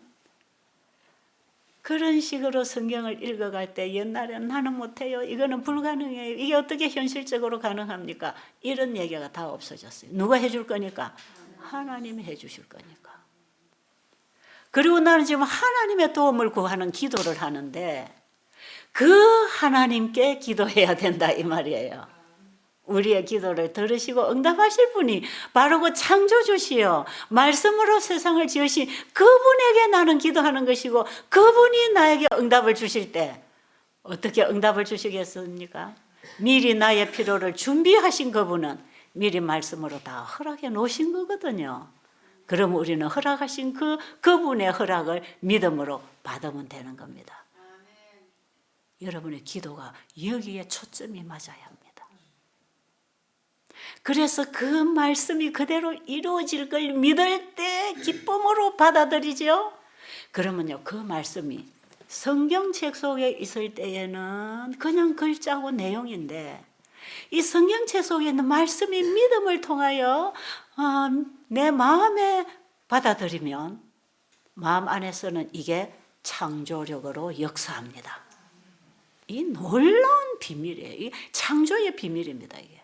그런 식으로 성경을 읽어갈 때 옛날에는 나는 못해요. 이거는 불가능해요. 이게 어떻게 현실적으로 가능합니까? 이런 얘기가 다 없어졌어요. 누가 해줄 거니까? 하나님이 해주실 거니까. 그리고 나는 지금 하나님의 도움을 구하는 기도를 하는데 그 하나님께 기도해야 된다 이 말이에요. 우리의 기도를 들으시고 응답하실 분이 바로 그 창조주시요 말씀으로 세상을 지으신 그분에게 나는 기도하는 것이고, 그분이 나에게 응답을 주실 때 어떻게 응답을 주시겠습니까? 미리 나의 필요를 준비하신 그분은 미리 말씀으로 다 허락해 놓으신 거거든요. 그럼 우리는 허락하신 그분의 허락을 믿음으로 받으면 되는 겁니다. 여러분의 기도가 여기에 초점이 맞아야 합니다. 그래서 그 말씀이 그대로 이루어질 걸 믿을 때 기쁨으로 받아들이죠. 그러면요, 그 말씀이 성경책 속에 있을 때에는 그냥 글자고 내용인데, 이 성경책 속에 있는 말씀이 믿음을 통하여 내 마음에 받아들이면 마음 안에서는 이게 창조력으로 역사합니다. 이 놀라운 비밀이에요. 이 창조의 비밀입니다. 이게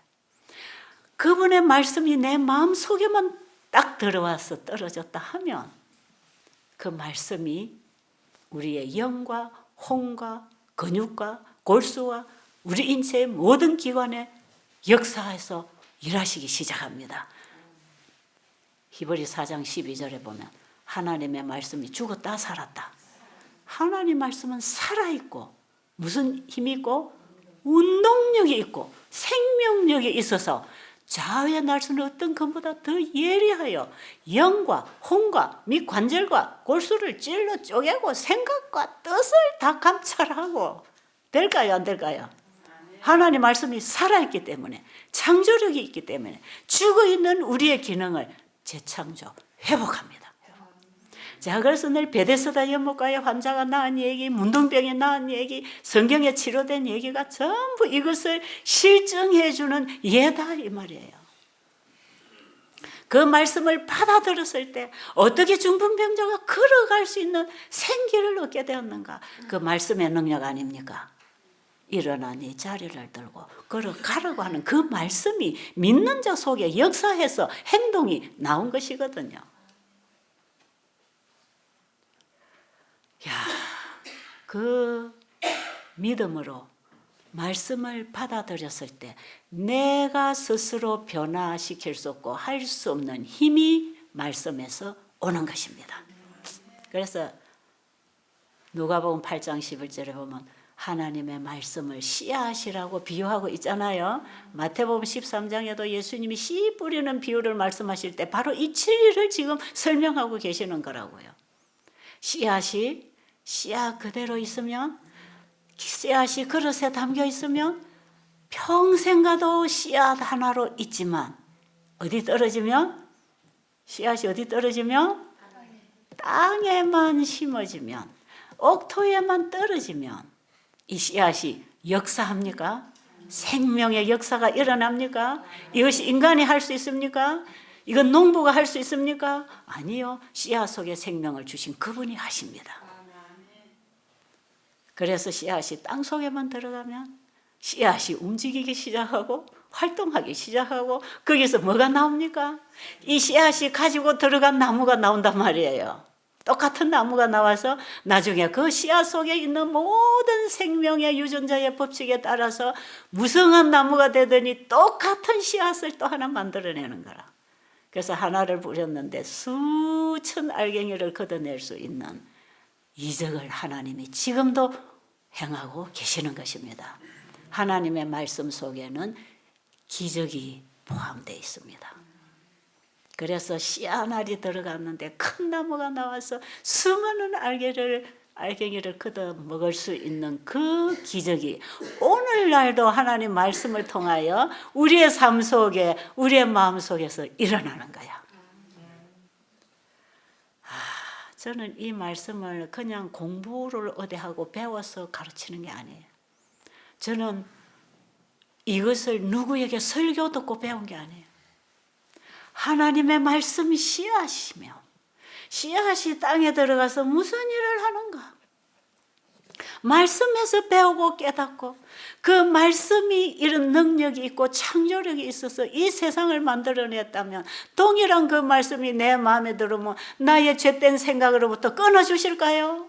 그분의 말씀이 내 마음 속에만 딱 들어와서 떨어졌다 하면 그 말씀이 우리의 영과 혼과 근육과 골수와 우리 인체의 모든 기관에 역사해서 일하시기 시작합니다. 히브리 4장 12절에 보면 하나님의 말씀이 죽었다 살았다. 하나님 말씀은 살아있고 무슨 힘이 있고 운동력이 있고 생명력이 있어서 좌우의 날수는 어떤 것보다 더 예리하여 영과 혼과 및 관절과 골수를 찔러 쪼개고 생각과 뜻을 다 감찰하고. 될까요 안 될까요? 하나님 말씀이 살아있기 때문에, 창조력이 있기 때문에 죽어있는 우리의 기능을 재창조, 회복합니다. 자, 그래서 늘 베데스다 연못가의 환자가 나은 얘기, 문둥병이 나은 얘기, 성경에 치료된 얘기가 전부 이것을 실증해주는 예다 이 말이에요. 그 말씀을 받아들였을 때 어떻게 중풍병자가 걸어갈 수 있는 생기를 얻게 되었는가? 그 말씀의 능력 아닙니까? 일어나 네 자리를 들고 걸어가라고 하는 그 말씀이 믿는 자 속에 역사해서 행동이 나온 것이거든요. 그 믿음으로 말씀을 받아들였을 때 내가 스스로 변화시킬 수 없고 할 수 없는 힘이 말씀에서 오는 것입니다. 그래서 누가복음 8장 11절에 보면 하나님의 말씀을 씨앗이라고 비유하고 있잖아요. 마태복음 13장에도 예수님이 씨 뿌리는 비유를 말씀하실 때 바로 이 진리를 지금 설명하고 계시는 거라고요. 씨앗이 씨앗 그대로 있으면, 씨앗이 그릇에 담겨 있으면 평생 가도 씨앗 하나로 있지만 어디 떨어지면, 씨앗이 어디 떨어지면 땅에만 심어지면, 옥토에만 떨어지면 이 씨앗이 역사합니까? 생명의 역사가 일어납니까? 이것이 인간이 할 수 있습니까? 이건 농부가 할 수 있습니까? 아니요. 씨앗 속에 생명을 주신 그분이 하십니다. 그래서 씨앗이 땅 속에만 들어가면 씨앗이 움직이기 시작하고 활동하기 시작하고 거기서 뭐가 나옵니까? 이 씨앗이 가지고 들어간 나무가 나온단 말이에요. 똑같은 나무가 나와서 나중에 그 씨앗 속에 있는 모든 생명의 유전자의 법칙에 따라서 무성한 나무가 되더니 똑같은 씨앗을 또 하나 만들어내는 거라. 그래서 하나를 뿌렸는데 수천 알갱이를 걷어낼 수 있는 이적을 하나님이 지금도 행하고 계시는 것입니다. 하나님의 말씀 속에는 기적이 포함되어 있습니다. 그래서 씨앗알이 들어갔는데 큰 나무가 나와서 수많은 알갱이를 걷어 먹을 수 있는 그 기적이 오늘날도 하나님 말씀을 통하여 우리의 삶 속에, 우리의 마음 속에서 일어나는 거야. 저는 이 말씀을 그냥 공부를 어디 하고 배워서 가르치는 게 아니에요. 저는 이것을 누구에게 설교 듣고 배운 게 아니에요. 하나님의 말씀이 씨앗이며 씨앗이 땅에 들어가서 무슨 일을 하는가? 말씀에서 배우고 깨닫고 그 말씀이 이런 능력이 있고 창조력이 있어서 이 세상을 만들어냈다면 동일한 그 말씀이 내 마음에 들으면 나의 죄된 생각으로부터 끊어주실까요?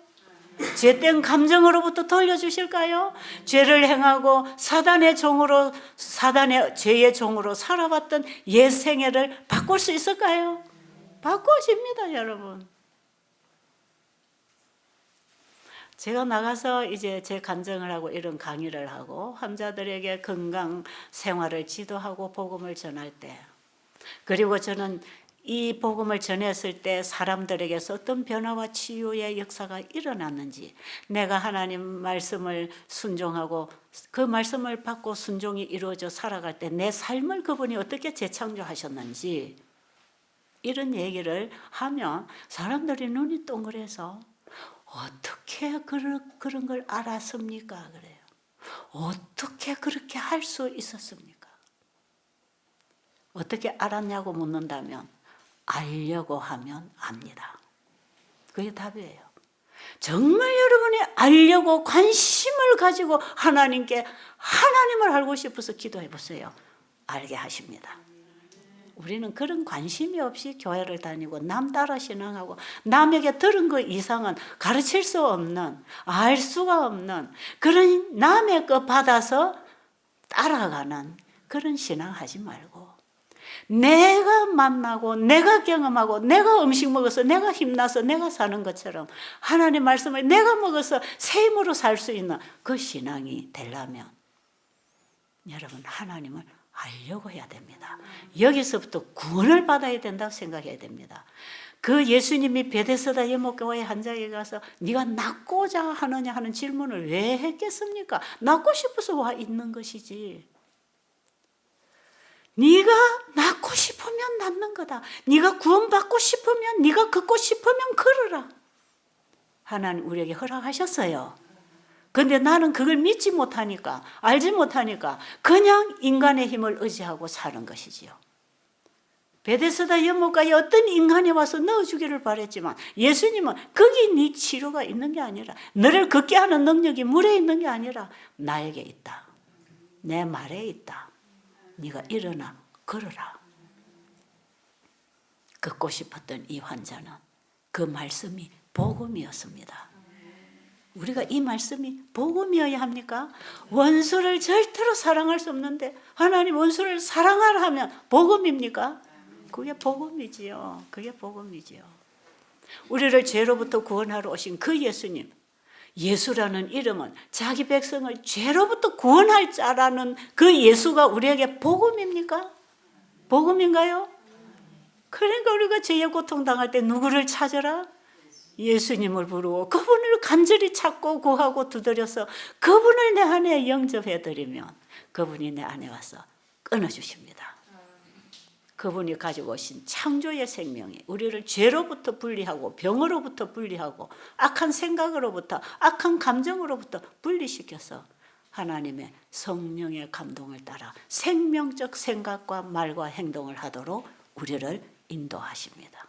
죄된 감정으로부터 돌려주실까요? 죄를 행하고 사단의 죄의 종으로 살아왔던 옛 생애를 바꿀 수 있을까요? 바꿔집니다, 여러분. 제가 나가서 이제 제 간증을 하고 이런 강의를 하고 환자들에게 건강 생활을 지도하고 복음을 전할 때, 그리고 저는 이 복음을 전했을 때 사람들에게서 어떤 변화와 치유의 역사가 일어났는지, 내가 하나님 말씀을 순종하고 그 말씀을 받고 순종이 이루어져 살아갈 때 내 삶을 그분이 어떻게 재창조하셨는지 이런 얘기를 하면 사람들이 눈이 동그래서 어떻게 그런 걸 알았습니까? 그래요. 어떻게 그렇게 할 수 있었습니까? 어떻게 알았냐고 묻는다면 알려고 하면 압니다. 그게 답이에요. 정말 여러분이 알려고 관심을 가지고 하나님을 알고 싶어서 기도해 보세요. 알게 하십니다. 우리는 그런 관심이 없이 교회를 다니고 남 따라 신앙하고 남에게 들은 것 이상은 가르칠 수 없는, 알 수가 없는 그런 남의 것 받아서 따라가는 그런 신앙하지 말고 내가 만나고 내가 경험하고 내가 음식 먹어서 내가 힘나서 내가 사는 것처럼 하나님 말씀을 내가 먹어서 새 힘으로 살 수 있는 그 신앙이 되려면 여러분 하나님을 알려고 해야 됩니다. 여기서부터 구원을 받아야 된다고 생각해야 됩니다. 그 예수님이 베데스다 여목교회 한자에 가서 네가 낫고자 하느냐 하는 질문을 왜 했겠습니까? 낫고 싶어서 와 있는 것이지. 네가 낫고 싶으면 낫는 거다. 네가 구원받고 싶으면, 네가 걷고 싶으면 걸어라. 하나님 우리에게 허락하셨어요. 근데 나는 그걸 믿지 못하니까, 알지 못하니까 그냥 인간의 힘을 의지하고 사는 것이지요. 베데스다 연못가에 어떤 인간이 와서 넣어주기를 바랬지만 예수님은 거기 네 치료가 있는 게 아니라, 너를 걷게 하는 능력이 물에 있는 게 아니라 나에게 있다. 내 말에 있다. 네가 일어나 걸어라. 걷고 싶었던 이 환자는 그 말씀이 복음이었습니다. 우리가 이 말씀이 복음이어야 합니까? 원수를 절대로 사랑할 수 없는데 하나님 원수를 사랑하라 하면 복음입니까? 그게 복음이지요. 그게 복음이지요. 우리를 죄로부터 구원하러 오신 그 예수님, 예수라는 이름은 자기 백성을 죄로부터 구원할 자라는 그 예수가 우리에게 복음입니까? 복음인가요? 그러니까 우리가 죄의 고통 당할 때 누구를 찾아라? 예수님을 부르고 그분을 간절히 찾고 구하고 두드려서 그분을 내 안에 영접해드리면 그분이 내 안에 와서 끊어주십니다. 그분이 가지고 오신 창조의 생명이 우리를 죄로부터 분리하고 병으로부터 분리하고 악한 생각으로부터 악한 감정으로부터 분리시켜서 하나님의 성령의 감동을 따라 생명적 생각과 말과 행동을 하도록 우리를 인도하십니다.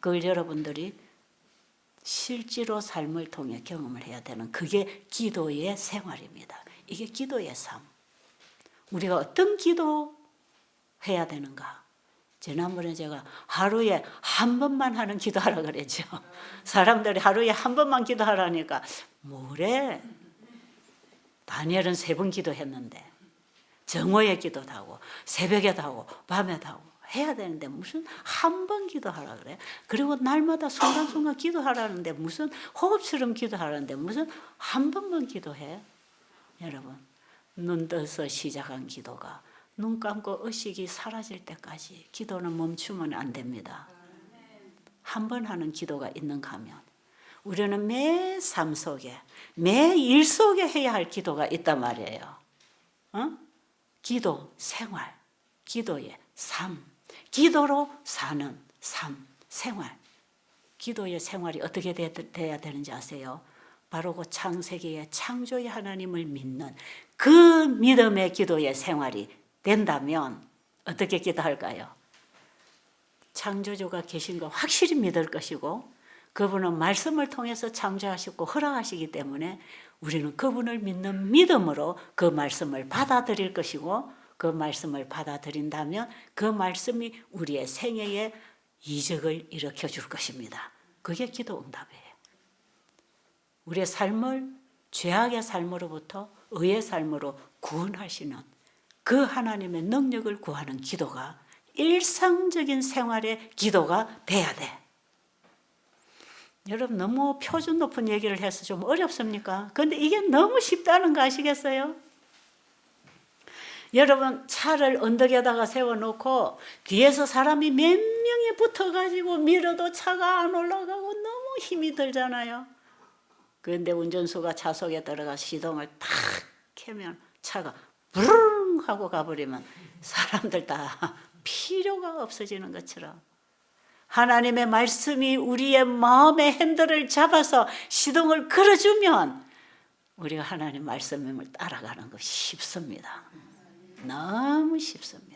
그걸 여러분들이 실제로 삶을 통해 경험을 해야 되는 그게 기도의 생활입니다. 이게 기도의 삶. 우리가 어떤 기도 해야 되는가? 지난번에 제가 하루에 한 번만 하는 기도하라 그랬죠. 사람들이 하루에 한 번만 기도하라니까 뭐래? 다니엘은 3번 기도했는데 정오에 기도도 하고 새벽에도 하고 밤에도 하고 해야 되는데 무슨 한 번 기도하라 그래? 그리고 날마다 순간순간 기도하라는데 무슨 호흡처럼 기도하라는데 무슨 한 번만 기도해? 여러분 눈 떠서 시작한 기도가 눈 감고 의식이 사라질 때까지 기도는 멈추면 안 됩니다. 한 번 하는 기도가 있는가 하면 우리는 매 삶 속에 매 일 속에 해야 할 기도가 있단 말이에요. 기도 생활, 기도의 삶, 기도로 사는 삶, 생활. 기도의 생활이 어떻게 돼야 되는지 아세요? 바로 그 창세기의 창조의 하나님을 믿는 그 믿음의 기도의 생활이 된다면 어떻게 기도할까요? 창조주가 계신 거 확실히 믿을 것이고 그분은 말씀을 통해서 창조하시고 허락하시기 때문에 우리는 그분을 믿는 믿음으로 그 말씀을 받아들일 것이고, 그 말씀을 받아들인다면 그 말씀이 우리의 생애에 이적을 일으켜 줄 것입니다. 그게 기도 응답이에요. 우리의 삶을 죄악의 삶으로부터 의의 삶으로 구원하시는 그 하나님의 능력을 구하는 기도가 일상적인 생활의 기도가 돼야 돼. 여러분, 너무 표준 높은 얘기를 해서 좀 어렵습니까? 그런데 이게 너무 쉽다는 거 아시겠어요? 여러분, 차를 언덕에다가 세워놓고 뒤에서 사람이 몇 명이 붙어가지고 밀어도 차가 안 올라가고 너무 힘이 들잖아요. 그런데 운전수가 차속에 들어가 시동을 탁 켜면 차가 부르릉 하고 가버리면 사람들 다 필요가 없어지는 것처럼, 하나님의 말씀이 우리의 마음의 핸들을 잡아서 시동을 걸어주면 우리가 하나님 말씀을 따라가는 것이 쉽습니다. 너무 쉽습니다.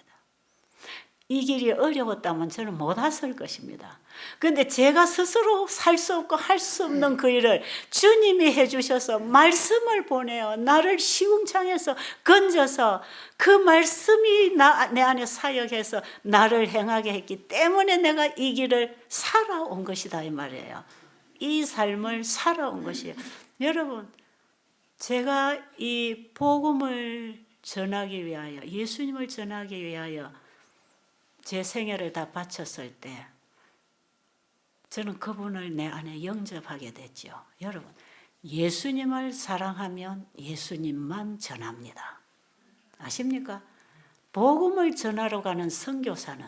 이 길이 어려웠다면 저는 못 왔을 것입니다. 그런데 제가 스스로 살 수 없고 할 수 없는 그 일을 주님이 해주셔서 말씀을 보내어 나를 시궁창에서 건져서 그 말씀이 내 안에 사역해서 나를 행하게 했기 때문에 내가 이 길을 살아온 것이다 이 말이에요. 이 삶을 살아온 것이에요. 여러분, 제가 이 복음을 전하기 위하여, 예수님을 전하기 위하여 제 생애를 다 바쳤을 때 저는 그분을 내 안에 영접하게 됐죠. 여러분, 예수님을 사랑하면 예수님만 전합니다. 아십니까? 복음을 전하러 가는 선교사는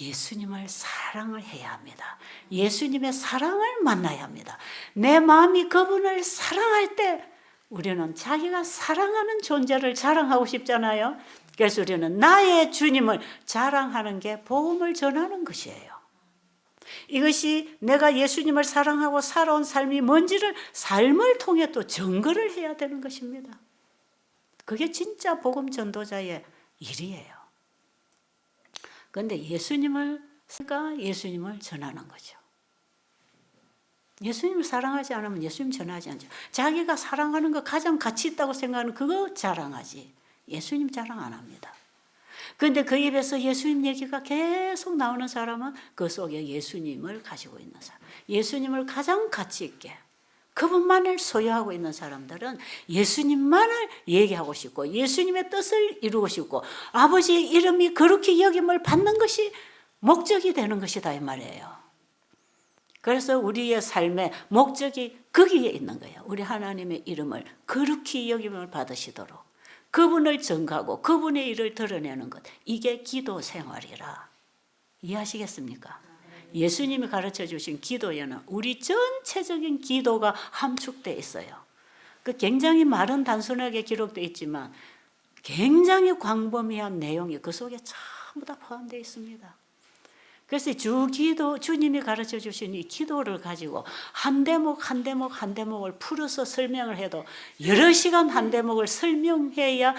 예수님을 사랑을 해야 합니다. 예수님의 사랑을 만나야 합니다. 내 마음이 그분을 사랑할 때 우리는 자기가 사랑하는 존재를 자랑하고 싶잖아요. 그래서 우리는 나의 주님을 자랑하는 게 복음을 전하는 것이에요. 이것이 내가 예수님을 사랑하고 살아온 삶이 뭔지를 삶을 통해 또 증거를 해야 되는 것입니다. 그게 진짜 복음 전도자의 일이에요. 그런데 예수님을 전하는 거죠. 예수님을 사랑하지 않으면 예수님 전하지 않죠. 자기가 사랑하는 거 가장 가치 있다고 생각하는 그거 자랑하지, 예수님 자랑 안 합니다. 그런데 그 입에서 예수님 얘기가 계속 나오는 사람은 그 속에 예수님을 가지고 있는 사람, 예수님을 가장 가치 있게 그분만을 소유하고 있는 사람들은 예수님만을 얘기하고 싶고 예수님의 뜻을 이루고 싶고 아버지의 이름이 그렇게 여김을 받는 것이 목적이 되는 것이다 이 말이에요. 그래서 우리의 삶의 목적이 거기에 있는 거예요. 우리 하나님의 이름을 그렇게 여김을 받으시도록 그분을 전가하고 그분의 일을 드러내는 것, 이게 기도 생활이라. 이해하시겠습니까? 예수님이 가르쳐 주신 기도에는 우리 전체적인 기도가 함축되어 있어요. 그 굉장히 말은 단순하게 기록되어 있지만 굉장히 광범위한 내용이 그 속에 전부 다 포함되어 있습니다. 그래서 주님이 가르쳐 주신 이 기도를 가지고 한 대목 한 대목 한 대목을 풀어서 설명을 해도 여러 시간 한 대목을 설명해야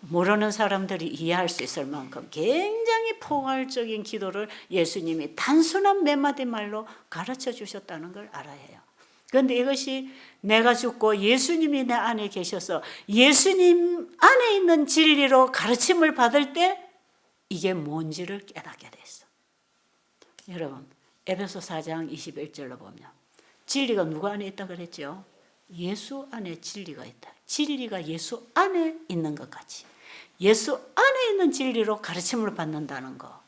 모르는 사람들이 이해할 수 있을 만큼 굉장히 포괄적인 기도를 예수님이 단순한 몇 마디 말로 가르쳐 주셨다는 걸 알아야 해요. 그런데 이것이 내가 죽고 예수님이 내 안에 계셔서 예수님 안에 있는 진리로 가르침을 받을 때 이게 뭔지를 깨닫게 돼 있어. 여러분, 에베소 4장 21절로 보면 진리가 누구 안에 있다 그랬죠? 예수 안에 진리가 있다. 진리가 예수 안에 있는 것 같이 예수 안에 있는 진리로 가르침을 받는다는 거.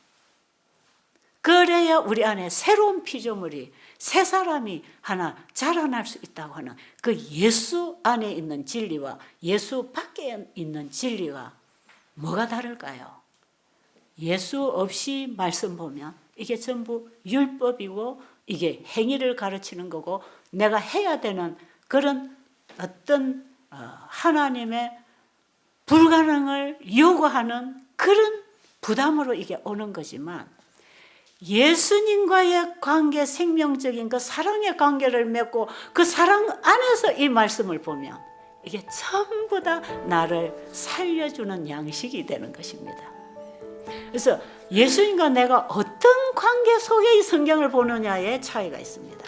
그래야 우리 안에 새로운 피조물이, 새 사람이 하나 자라날 수 있다고 하는 그 예수 안에 있는 진리와 예수 밖에 있는 진리가 뭐가 다를까요? 예수 없이 말씀 보면 이게 전부 율법이고 이게 행위를 가르치는 거고 내가 해야 되는 그런 어떤 하나님의 불가능을 요구하는 그런 부담으로 이게 오는 거지만 예수님과의 관계, 생명적인 그 사랑의 관계를 맺고 그 사랑 안에서 이 말씀을 보면 이게 전부 다 나를 살려주는 양식이 되는 것입니다. 그래서 예수님과 내가 어떤 관계 속에 이 성경을 보느냐에 차이가 있습니다.